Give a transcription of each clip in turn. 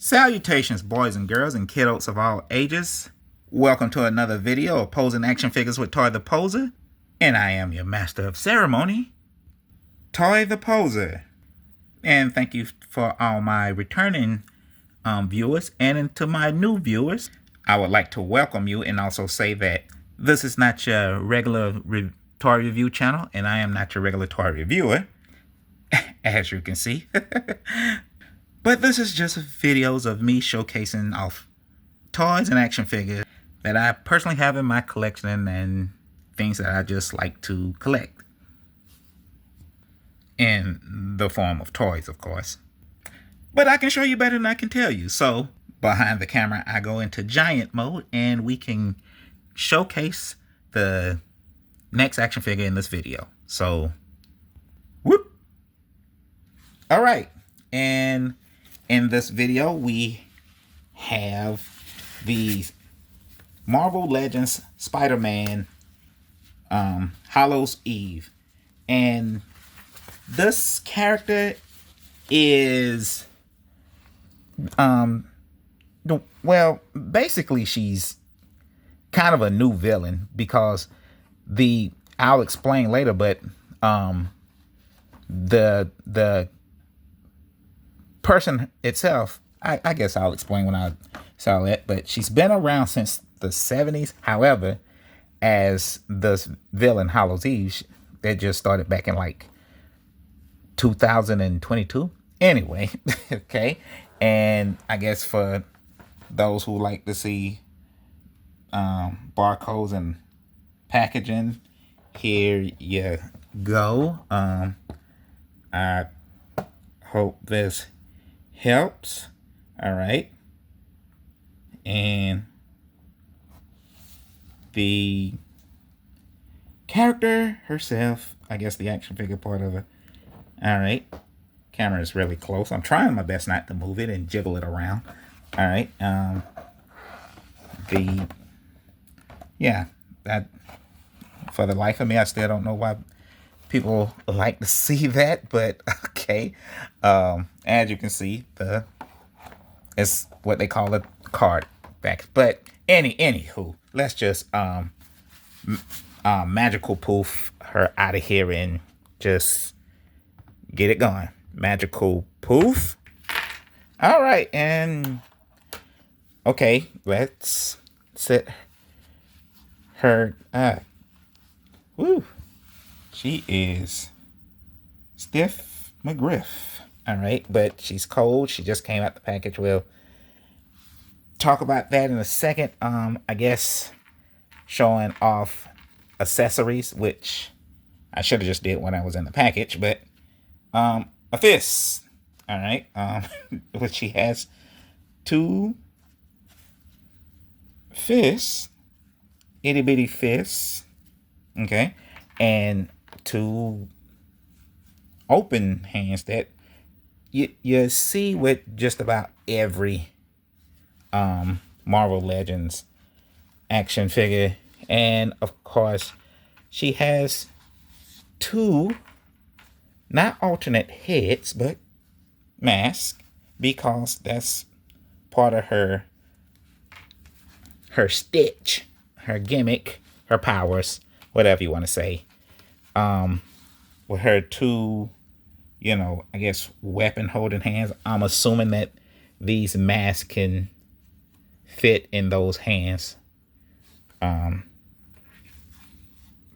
Salutations, boys and girls and kiddos of all ages. Welcome to another video of posing action figures with Toy the Poser. And I am your master of ceremony, Toy the Poser. And thank you for all my returning viewers, and to my new viewers, I would like to welcome you and also say that this is not your regular toy review channel, and I am not your regular toy reviewer, as you can see. But this is just videos of me showcasing off toys and action figures that I personally have in my collection and things that I just like to collect. In the form of toys, of course. But I can show you better than I can tell you. So behind the camera, I go into giant mode and we can showcase the next action figure in this video. So, whoop. All right. And in this video, we have the Marvel Legends Spider-Man Hallows Eve. And this character is, well, basically she's kind of a new villain because I'll explain later, but the person itself, I guess I'll explain when I saw it, but she's been around since the 70s. However, as this villain Hallows Eve, it just started back in like 2022. Anyway, okay. And I guess for those who like to see barcodes and packaging, here you go. I hope this helps. All right. And the character herself, I guess the action figure part of it. All right. Camera is really close. I'm trying my best not to move it and jiggle it around. All right. That for the life of me, I still don't know why people like to see that, but okay. As you can see, it's what they call a card back. But anywho, let's just magical poof her out of here and just get it going. Magical poof. All right, and okay, let's set her up. Woo. She is stiff McGriff. All right, but she's cold. She just came out the package. We'll talk about that in a second. I guess showing off accessories, which I should have just did when I was in the package, but a fist. All right. Which she has two fists, itty bitty fists. Okay. And two open hands that you see with just about every Marvel Legends action figure. And of course, she has two, not alternate heads, but mask, because that's part of her stitch, her gimmick, her powers, whatever you want to say. With her two, I guess weapon holding hands, I'm assuming that these masks can fit in those hands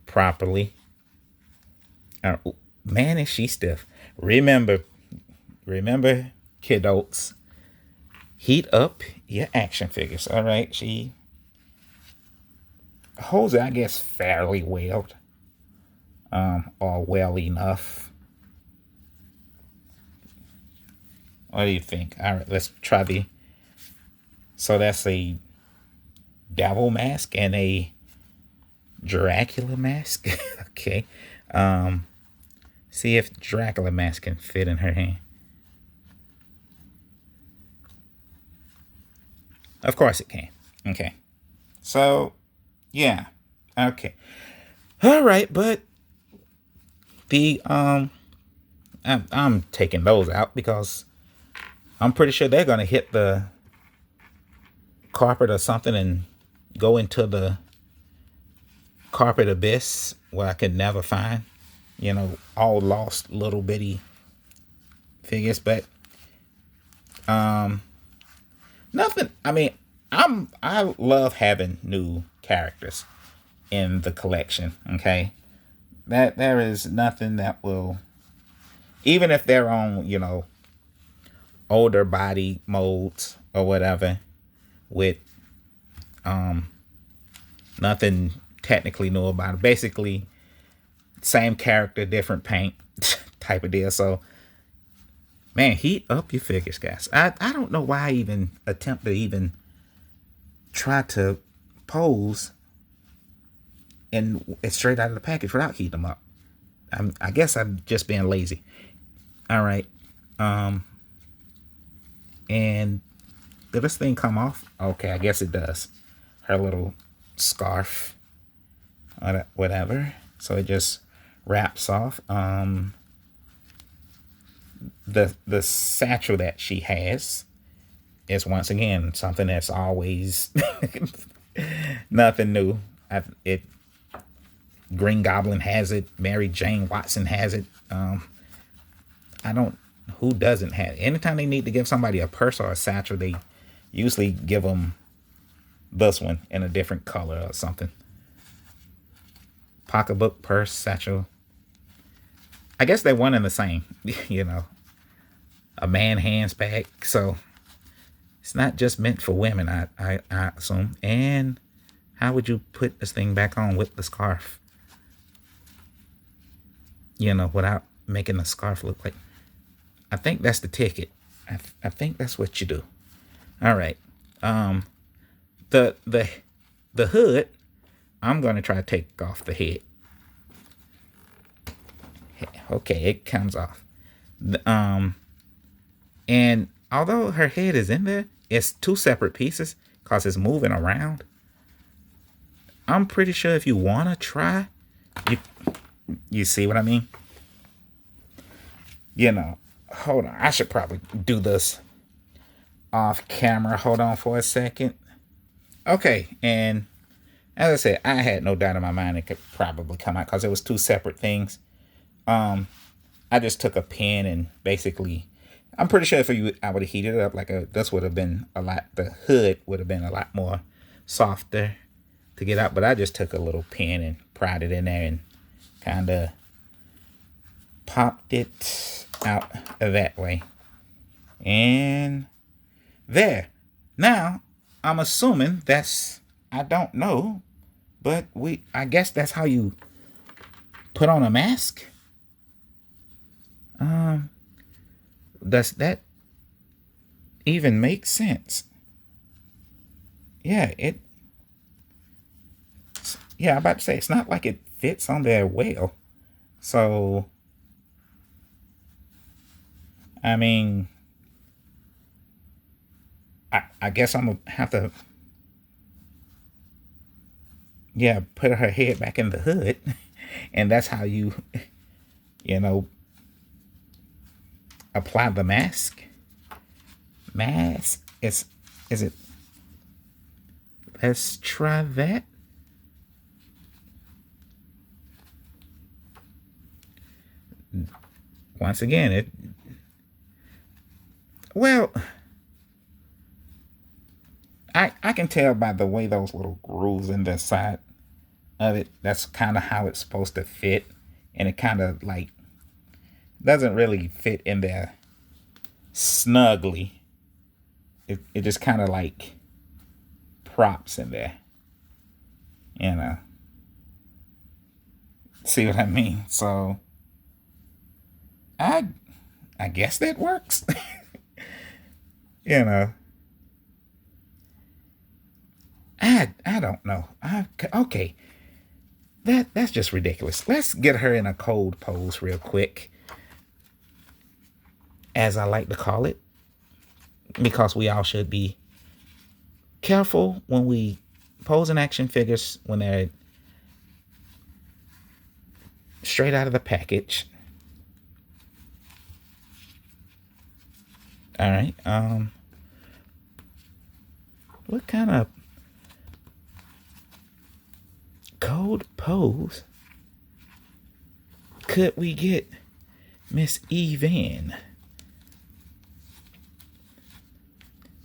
properly. Man, is she stiff. Remember, kiddos, heat up your action figures. All right, she holds it, I guess, fairly well, or well enough. What do you think? All right, let's try so that's a devil mask and a Dracula mask. Okay. See if Dracula mask can fit in her hand. Of course it can. Okay. So, yeah. Okay. All right, but I'm taking those out because I'm pretty sure they're gonna hit the carpet or something and go into the carpet abyss where I could never find, all lost little bitty figures. But nothing. I mean, I love having new characters in the collection. Okay, that there is nothing that will, even if they're on, older body molds or whatever, with nothing technically new about it. Basically, same character, different paint type of deal. So, man, heat up your figures, guys. I don't know why I even attempt to even try to pose and it's straight out of the package without heating them up. I guess I'm just being lazy. All right. And did this thing come off? Okay, I guess it does. Her little scarf, whatever. So it just wraps off. The satchel that she has is once again something that's always nothing new. Green Goblin has it. Mary Jane Watson has it. Who doesn't have it? Anytime they need to give somebody a purse or a satchel, they usually give them this one in a different color or something. Pocketbook, purse, satchel. I guess they're one and the same, a man hands bag. So it's not just meant for women, I assume. And how would you put this thing back on with the scarf? Without making the scarf look like. I think that's the ticket. I think that's what you do. All right. The hood. I'm gonna try to take off the head. Okay, it comes off. And although her head is in there, it's two separate pieces because it's moving around. I'm pretty sure if you wanna try, you see what I mean? Hold on. I should probably do this off camera. Hold on for a second. Okay, and as I said, I had no doubt in my mind it could probably come out because it was two separate things. I just took a pen and basically, I'm pretty sure if I would have heated it up this would have been a lot. The hood would have been a lot more softer to get out. But I just took a little pen and pried it in there and kind of popped it out that way. And there. Now, I'm assuming I don't know, but I guess that's how you put on a mask. Does that even make sense? Yeah, I'm about to say, it's not like it fits on there well. So, I mean, I guess I'm going to have to, put her head back in the hood. And that's how you apply the mask. Is it? Let's try that. Once again, I can tell by the way those little grooves in the side of it, that's kind of how it's supposed to fit. And it kind of doesn't really fit in there snugly. It just kind of props in there. See what I mean? So I guess that works. I don't know. Okay. That's just ridiculous. Let's get her in a cold pose real quick, as I like to call it, because we all should be careful when we pose in action figures when they're straight out of the package. All right. What kind of cold pose could we get Miss Eve in?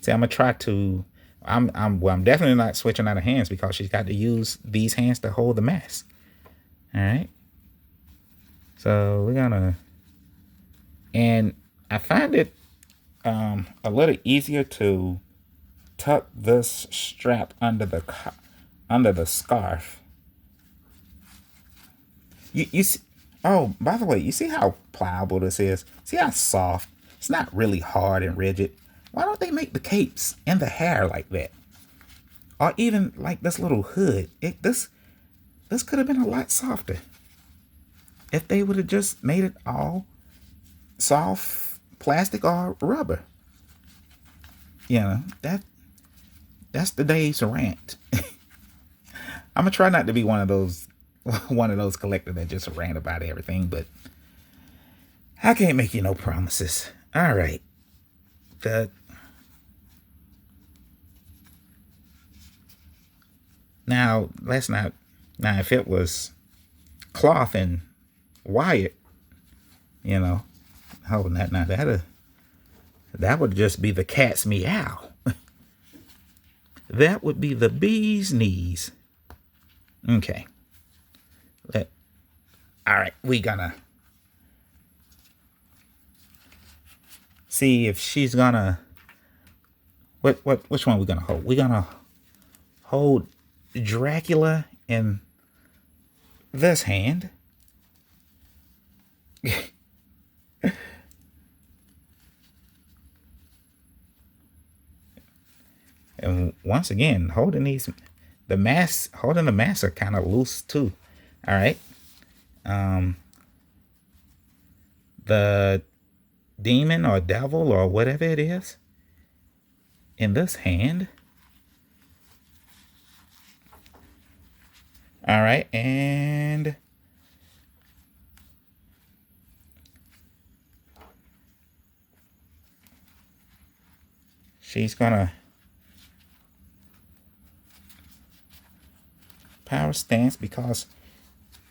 See, I'm gonna try to. I'm definitely not switching out of hands because she's got to use these hands to hold the mask. All right. So we're gonna, and I find it a little easier to tuck this strap under the scarf. You see, oh, by the way, you see how pliable this is? See how soft? It's not really hard and rigid. Why don't they make the capes and the hair like that? Or even like this little hood. This could have been a lot softer if they would have just made it all soft plastic or rubber. You know, that's the day's rant. I'm gonna try not to be one of those collectors that just rant about everything, but I can't make you no promises. All right. Now let's not. Now if it was cloth and wired, you know, holding that, now that would just be the cat's meow. That would be the bee's knees. Okay. All right, we gonna see if she's gonna. Which one we gonna hold? We gonna hold Dracula in this hand. And once again, holding the masks are kind of loose too. All right. The demon or devil or whatever it is in this hand. All right, and she's gonna power stance because,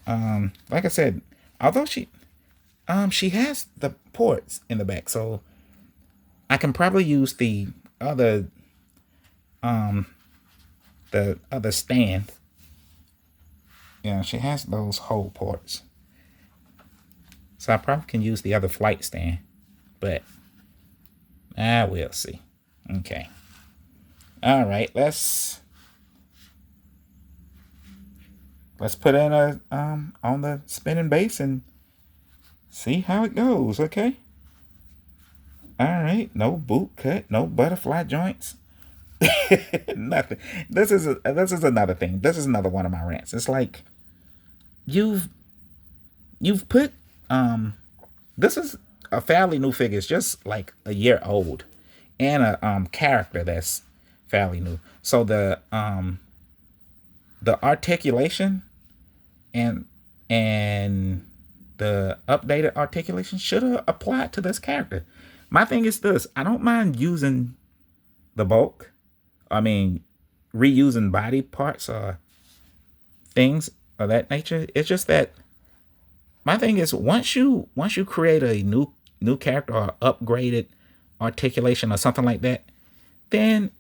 like I said, although she has the ports in the back, so I can probably use the other stand. Yeah, she has those hole ports. So I probably can use the other flight stand. But we'll see. Okay. All right, let's put in a on the spinning base and see how it goes, okay? All right, no boot cut, no butterfly joints. Nothing. This is another thing. This is another one of my rants. It's like you've put this is a fairly new figure. It's just like a year old, and a character that's fairly new. So the articulation and the updated articulation should have applied to this character. My thing is this: I don't mind using the bulk. I mean, reusing body parts or things of that nature. It's just that my thing is once you create a new character or upgraded articulation or something like that, then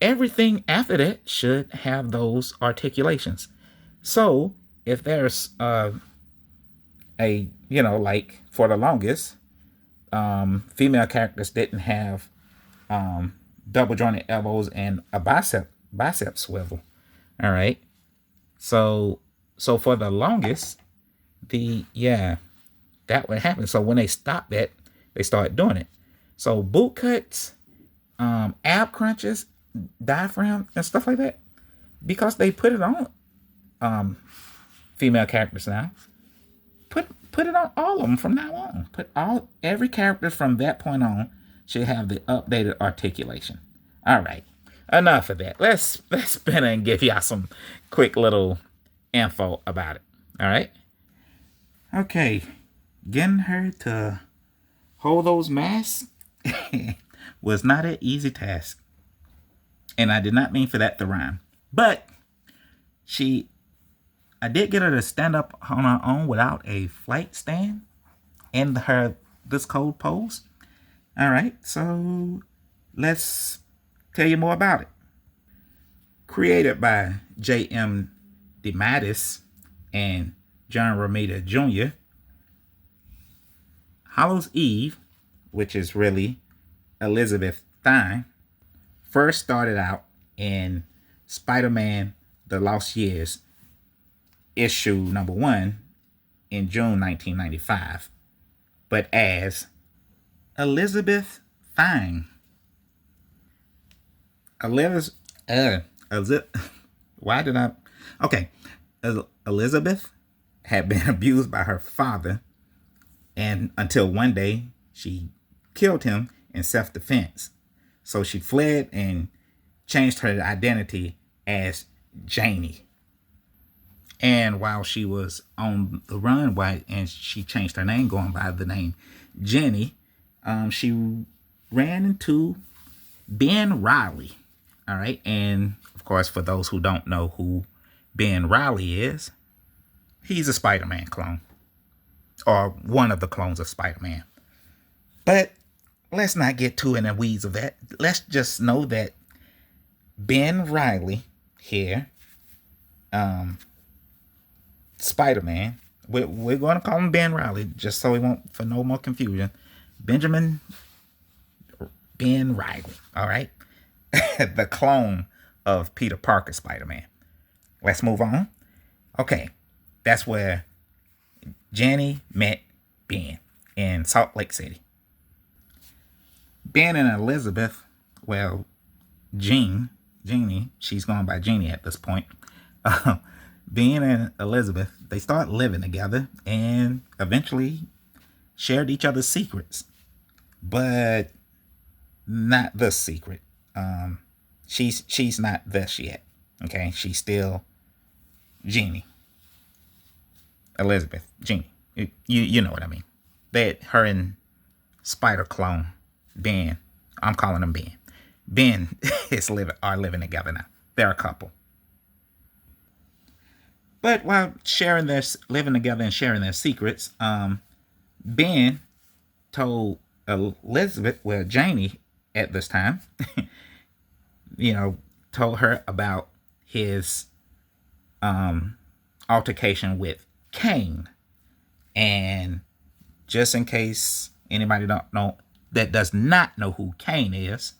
everything after that should have those articulations. So if there's like for the longest, female characters didn't have double jointed elbows and a bicep swivel. All right. So for the longest, that would happen. So when they stopped that, they started doing it. So boot cuts, ab crunches, diaphragm and stuff like that, because they put it on female characters now. Put it on all of them from now on. Every character from that point on should have the updated articulation. All right, enough of that. Let's spin and give y'all some quick little info about it. All right. Okay, getting her to hold those masks. was not an easy task. And I did not mean for that to rhyme. But I did get her to stand up on her own without a flight stand in this cold pose. All right, so let's tell you more about it. Created by J.M. DeMatteis and John Romita Jr., Hallows Eve, which is really Elizabeth Thine, first started out in Spider-Man The Lost Years, issue number 1 in June 1995, but as Elizabeth Thine. Why did I? Okay. Elizabeth had been abused by her father, and until one day she killed him in self-defense. So she fled and changed her identity as Janie. And while she was on the run, and she changed her name going by the name Jenny, she ran into Ben Reilly. All right. And of course, for those who don't know who Ben Reilly is, he's a Spider-Man clone, or one of the clones of Spider-Man. But let's not get too in the weeds of that. Let's just know that Ben Reilly here, Spider-Man, we're going to call him Ben Reilly, just so we won't, for no more confusion. Benjamin Ben Reilly, all right? The clone of Peter Parker Spider-Man. Let's move on. Okay, that's where Jenny met Ben in Salt Lake City. Ben and Elizabeth, well, Jeannie, she's going by Jeannie at this point. Ben and Elizabeth, they start living together and eventually shared each other's secrets. But not the secret. She's not this yet. Okay, she's still Jeannie. Elizabeth, Jeannie. You know what I mean. Her and Spider clone Ben, I'm calling him Ben. Ben are living together now. They're a couple. But while living together and sharing their secrets, Ben told Elizabeth, well, Janie at this time, told her about his altercation with Kane. And just in case anybody that does not know who Kane is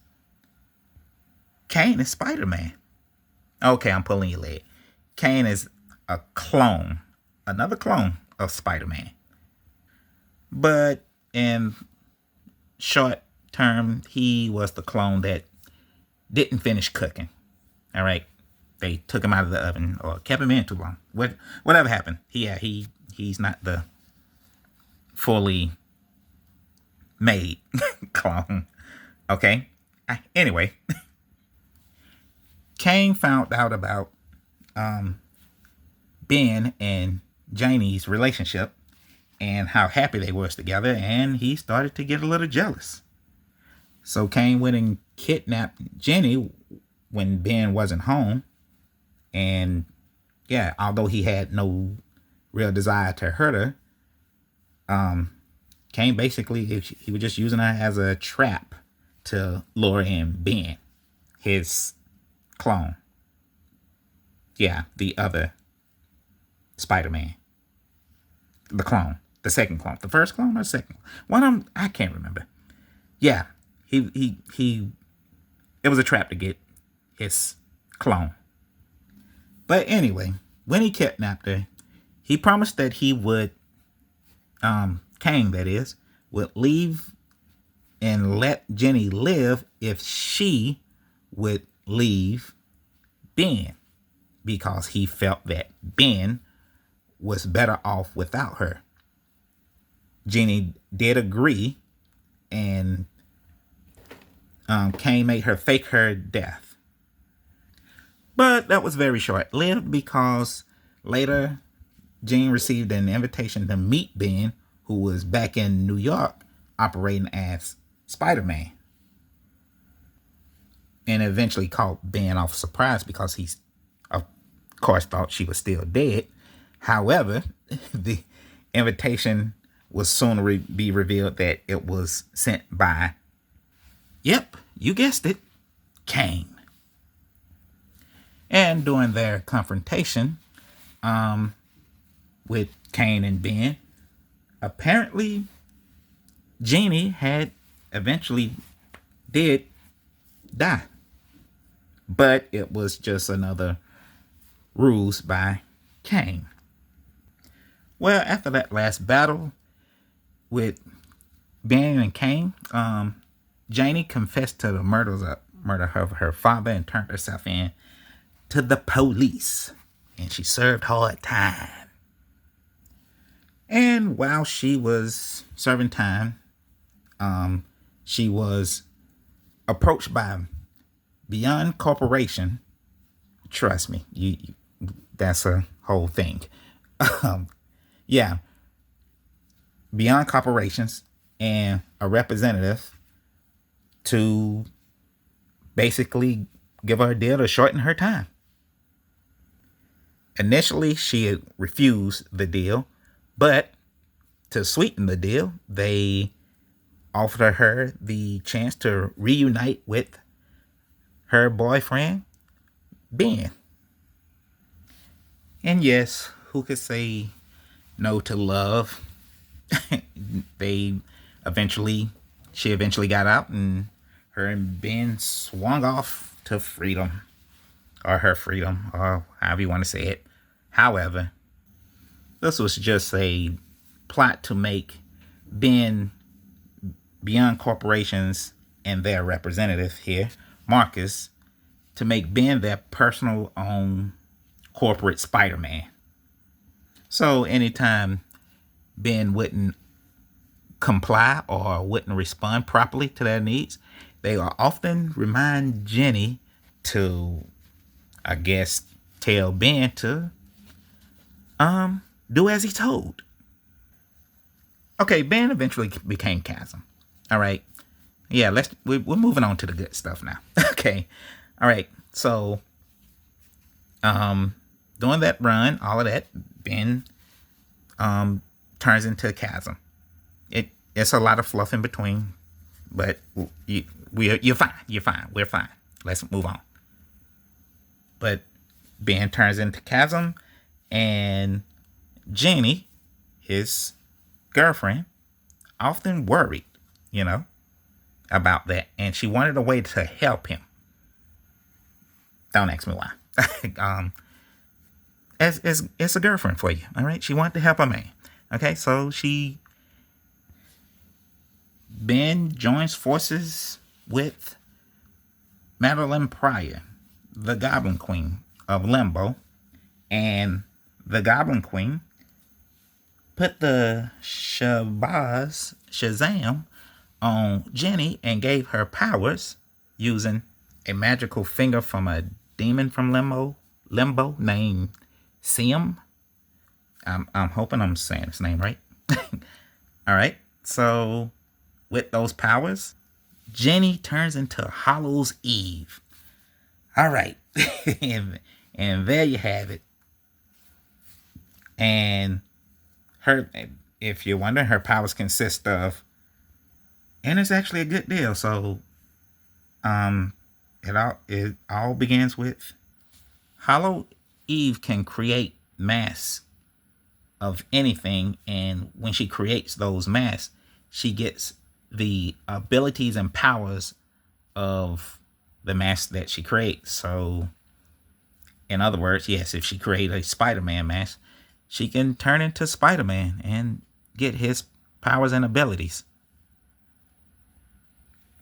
Spider-Man. Okay, I'm pulling your leg. Kane is a clone, another clone of Spider-Man. But in short term, he was the clone that didn't finish cooking. All right, they took him out of the oven or kept him in too long. Whatever happened, he's not the fully made clone. Okay. Anyway, Kane found out about Ben and Janie's relationship and how happy they was together, and he started to get a little jealous. So Kane went and kidnapped Jenny when Ben wasn't home. And yeah, although he had no real desire to hurt her, Kane basically, he was just using her as a trap to lure in Ben, his clone. Yeah, the other Spider-Man. The clone. The second clone. The first clone or the second? One of them, I can't remember. Yeah, it was a trap to get his clone. But anyway, when he kidnapped her, he promised that he would, Kane that is, would leave and let Jenny live if she would leave Ben, because he felt that Ben was better off without her. Jenny did agree, and Kane made her fake her death. But that was very short-lived, because later Jean received an invitation to meet Ben, who was back in New York operating as Spider-Man. and eventually caught Ben off surprise because he's, of course, thought she was still dead. However, the invitation was soon be revealed that it was sent by, yep, you guessed it, Cain. And during their confrontation with Cain and Ben, apparently Jeannie had eventually did die. But it was just another ruse by Cain. Well, after that last battle with Ben and Cain, Janie confessed to the murder of her father and turned herself in to the police. And she served hard time. And while she was serving time, she was approached by Beyond Corporation. Trust me, that's a whole thing. Yeah, Beyond Corporations and a representative to basically give her a deal to shorten her time. Initially, she refused the deal, but to sweeten the deal, they offered her the chance to reunite with her boyfriend, Ben. And yes, who could say no to love? She eventually got out, and her and Ben swung off to freedom, or her freedom, or however you want to say it. However, this was just a plot to make Ben, Beyond Corporations, and their representative here, Marcus, to make Ben their personal own corporate Spider-Man. So anytime Ben wouldn't comply or wouldn't respond properly to their needs, they will often remind Jenny to, I guess, tell Ben to do as he told. Okay, Ben eventually became Chasm. All right. Yeah, we're moving on to the good stuff now. Okay. All right. So during that run, all of that, Ben turns into Chasm. It's a lot of fluff in between, but you're fine. You're fine. We're fine. Let's move on. But Ben turns into Chasm, and Jeannie, his girlfriend, often worried, about that, and she wanted a way to help him. Don't ask me why. It's a girlfriend for you, all right? She wanted to help a man. Okay, so Ben joins forces with Madeline Pryor, the Goblin Queen of Limbo, and the Goblin Queen put the Shazam on Jenny and gave her powers using a magical finger from a demon from Limbo named Sim. I'm hoping I'm saying his name right. All right. So with those powers, Jenny turns into Hallows Eve. All right. and there you have it. And if you're wondering, her powers consist of, and it's actually a good deal. So it all begins with Hallows Eve can create mass of anything, and when she creates those mass, she gets the abilities and powers of the mask that she creates. So in other words, yes, if she creates a Spider-Man mask, she can turn into Spider-Man and get his powers and abilities.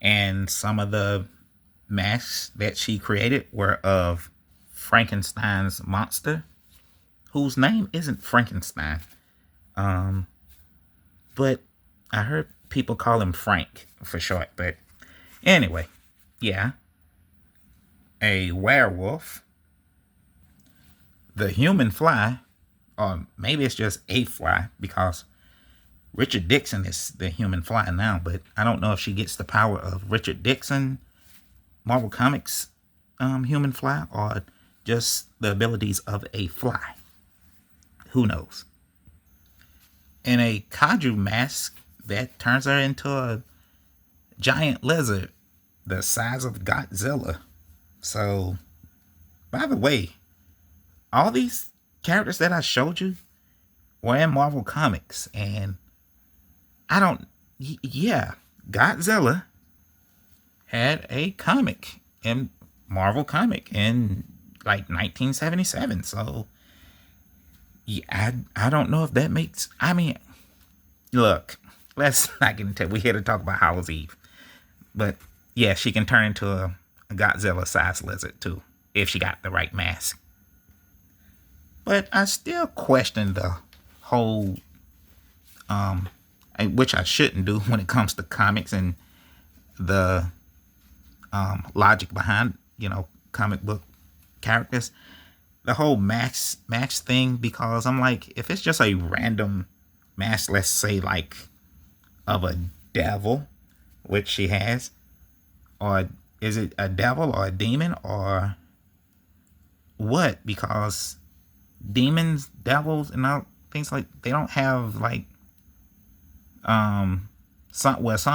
And some of the masks that she created were of Frankenstein's monster, whose name isn't Frankenstein. But I heard people call him Frank for short. But anyway, yeah. A werewolf, the human fly, or maybe it's just a fly, because Richard Dixon is the human fly now, but I don't know if she gets the power of Richard Dixon Marvel Comics human fly, or just the abilities of a fly. Who knows? In a kaiju mask that turns her into a giant lizard the size of Godzilla. So, by the way, all these characters that I showed you were in Marvel Comics, and I don't. Yeah, Godzilla had a comic in Marvel comic in like 1977. So, yeah, I don't know if that makes. I mean, look, let's not get into it. We're here to talk about Hallows Eve, but yeah, she can turn into a Godzilla-sized lizard too if she got the right mask. But I still question the whole, which I shouldn't do when it comes to comics and the logic behind, comic book characters. The whole mask thing, because I'm like, if it's just a random mask, let's say like of a devil, which she has, or is it a devil or a demon or what? Because demons, devils, and all things like, they don't have like some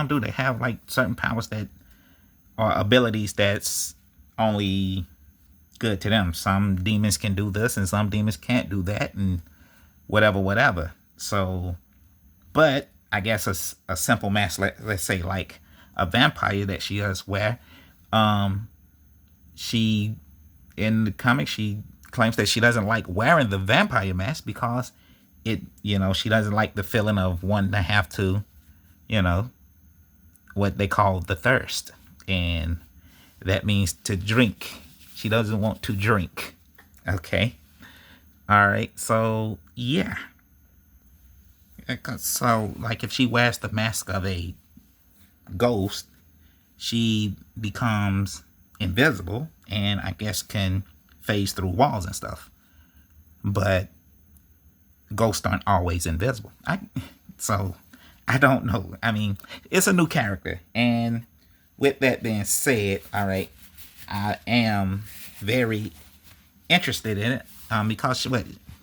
do. They have like certain powers that are abilities that's only good to them. Some demons can do this and some demons can't do that, and whatever. So, but I guess a simple mask, let's say like a vampire that she does wear, she, in the comic, she claims that she doesn't like wearing the vampire mask because she doesn't like the feeling of wanting to have to, what they call the thirst. And that means to drink. She doesn't want to drink. Okay. All right. So, yeah. So, like, if she wears the mask of a ghost, she becomes invisible and I guess can phase through walls and stuff. But ghosts aren't always invisible. So I don't know. I mean, it's a new character, and with that being said, all right, I am very interested in it because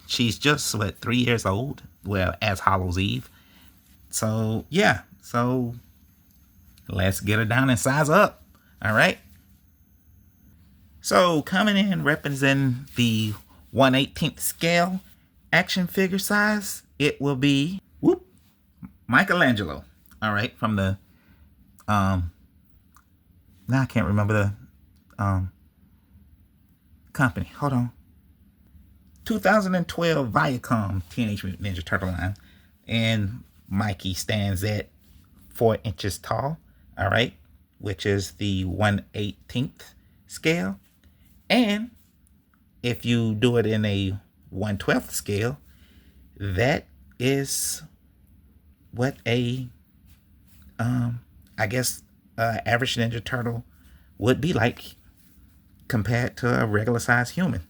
she's just 3 years old. Well, as Hallows Eve. So yeah. So let's get her down and size up. All right. So coming in representing the 1/18th scale action figure size, it will be Michelangelo. All right, from the now I can't remember the company. Hold on. 2012 Viacom Teenage Mutant Ninja Turtle line, and Mikey stands at 4 inches tall. All right, which is the 1/18th scale. And if you do it in a 1/12th scale, that is what a I guess average Ninja Turtle would be like compared to a regular sized human,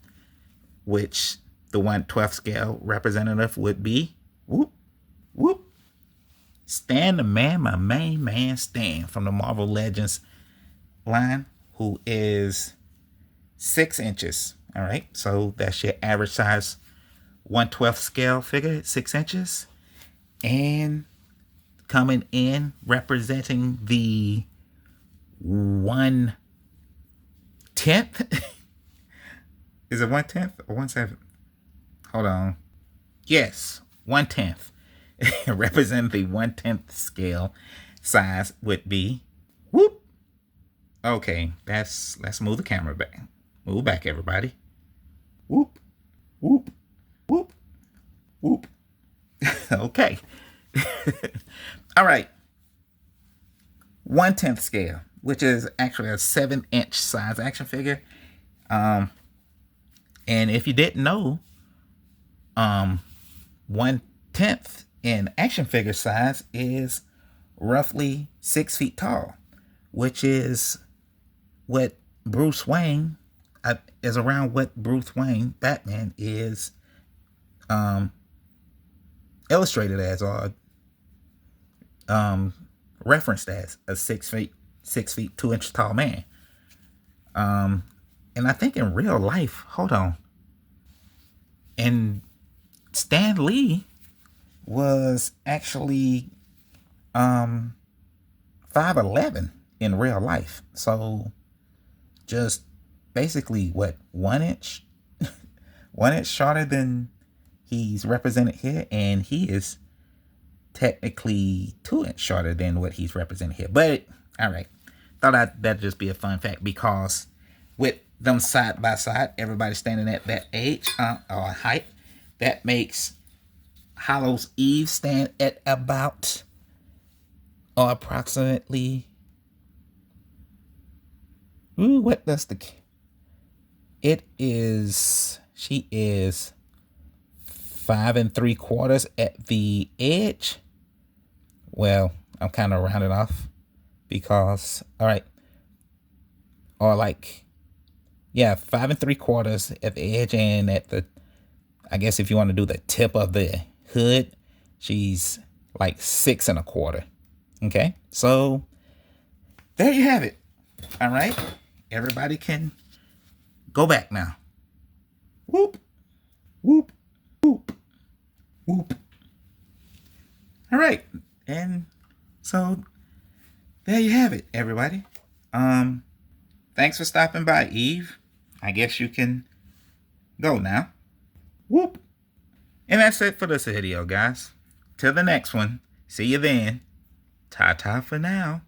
which the 1/12th scale representative would be Stan the Man, my main man Stan from the Marvel Legends line, who is 6 inches. All right, so that's your average size 1/12th scale figure, 6 inches. And coming in representing the 1/10th. Is it 1/10 or 1/7? Hold on. Yes, 1/10. Representing the 1/10th scale size would be Okay, let's move the camera back. Move back, everybody. Whoop. Okay. All right. 1/10th scale, which is actually a 7-inch size action figure. And if you didn't know, 1/10th in action figure size is roughly 6 feet tall, which is what Bruce Wayne is around what Bruce Wayne Batman is illustrated as, or referenced as a 6 feet 2 inches tall man. And I think in real life, hold on. And Stan Lee was actually 5'11" in real life. So just basically what, 1 inch 1 inch shorter than he's represented here, and he is technically 2 inch shorter than what he's represented here. But all right, that'd just be a fun fact, because with them side by side, everybody standing at that age or height, that makes Hallows Eve stand at about or approximately. Ooh, what does the? It is. She is 5 3/4 at the edge. Well, I'm kind of rounding off because, all right, or like, yeah, 5 3/4 at the edge, and at the, I guess if you want to do the tip of the hood, she's like 6 1/4. Okay, so there you have it. All right, everybody can go back now. Whoop, whoop, whoop, whoop. All right, and so there you have it, everybody. Thanks for stopping by, Eve. I guess you can go now. Whoop. And that's it for this video, guys. Till the next one. See you then. Ta-ta for now.